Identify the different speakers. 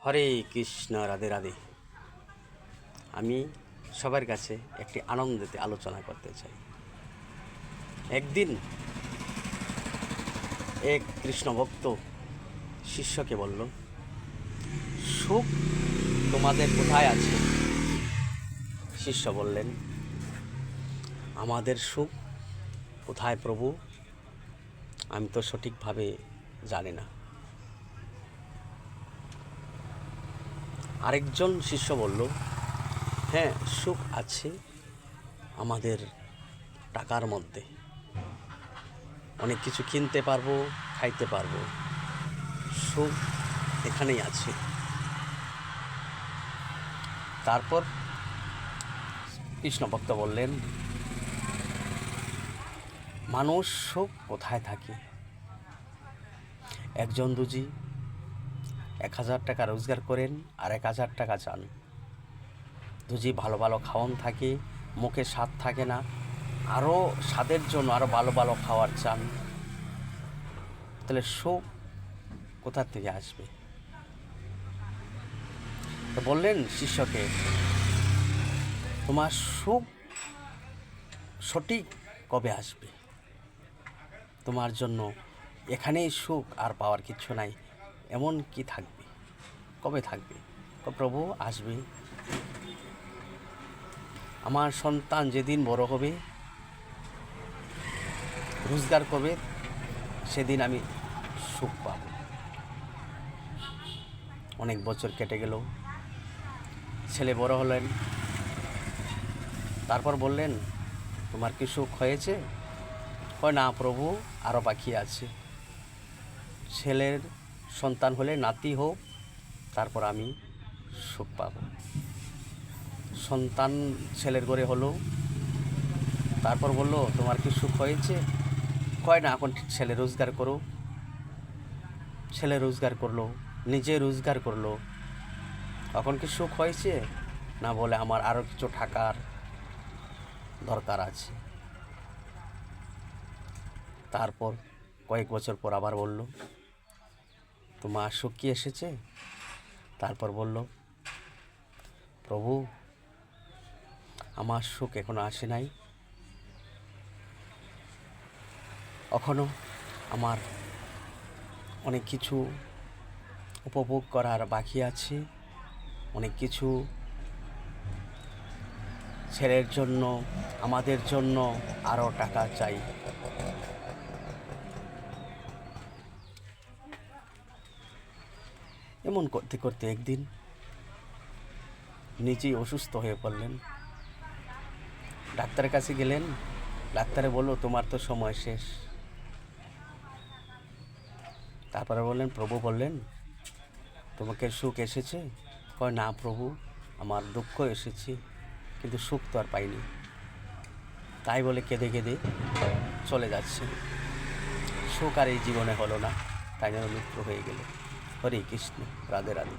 Speaker 1: হরে কৃষ্ণ, রাধে রাধে। আমি সবার কাছে একটি আনন্দেতে আলোচনা করতে চাই। একদিন এক কৃষ্ণ ভক্ত শিষ্যকে বলল, সুখ তোমাদের কোথায় আছে? শিষ্য বললেন, আমাদের সুখ কোথায় প্রভু? আমি তো সঠিকভাবে জানি না। আরেকজন শিষ্য বলল, হ্যাঁ, সুখ আছে আমাদের টাকার মধ্যে। অনেক কিছু কিনতে পারবো, খাইতে পারবো, সুখ এখানেই আছে। তারপর কৃষ্ণ ভক্ত বললেন, মানুষ সুখ কোথায় থাকে? একজন রুজি 1000 টাকা রোজগার করেন আর 1000 টাকা চান। দুজি ভালো ভালো খাওয়ান থাকে, মুখে স্বাদ থাকে না, আরও স্বাদের জন্য আরও ভালো ভালো খাওয়ার চান। তাহলে সুখ কোথা থেকে আসবে? তো বললেন শিষ্যকে, তোমার সুখ সঠিক কবে আসবে? তোমার জন্য এখানেই সুখ, আর পাওয়ার কিছু নাই, এমন কি থাকবে? কবে থাকবে? প্রভু, আসবে। আমার সন্তান যেদিন বড় হবে, রোজগার করবে, সেদিন আমি সুখ পাব। অনেক বছর কেটে গেল, ছেলে বড় হলেন। তারপর বললেন, তোমার কি সুখ হয়েছে? কয়, না প্রভু, আরও বাকি আছে। ছেলের সন্তান হলে নাতি হোক, তারপর আমি সুখ পাব। সন্তান ছেলের ঘরে হলো, তারপর বলল, তোমার কি সুখ হয়েছে? কয় না, এখন ছেলে রোজগার করো। ছেলে রোজগার করলো, নিজে রোজগার করলো, এখন কি সুখ হয়েছে? না, বলে আমার আরও কিছু টাকার দরকার আছে। তারপর কয়েক বছর পর আবার বলল, তোমার সুখ কি এসেছে? তারপর বলল, প্রভু, আমার সুখ এখনো আসে নাই। এখনো আমার অনেক কিছু উপভোগ করার বাকি আছে, অনেক কিছু ছেলের জন্য, আমাদের জন্য আরও টাকা চাই। এমন করতে করতে একদিন নিজেই অসুস্থ হয়ে পড়লেন। ডাক্তারের কাছে গেলেন। ডাক্তারে বলল, তোমার তো সময় শেষ। তারপরে বললেন, প্রভু বললেন, তোমাকে সুখ এসেছে? কয়, না প্রভু, আমার দুঃখ এসেছে, কিন্তু সুখ তো আর পাইনি। তাই বলে কেঁদে কেঁদে চলে যাচ্ছে। সুখ আর এই জীবনে হলো না, তাই যেন মৃত্যু হয়ে গেল। হরে কৃষ্ণ, রাধে রাধে।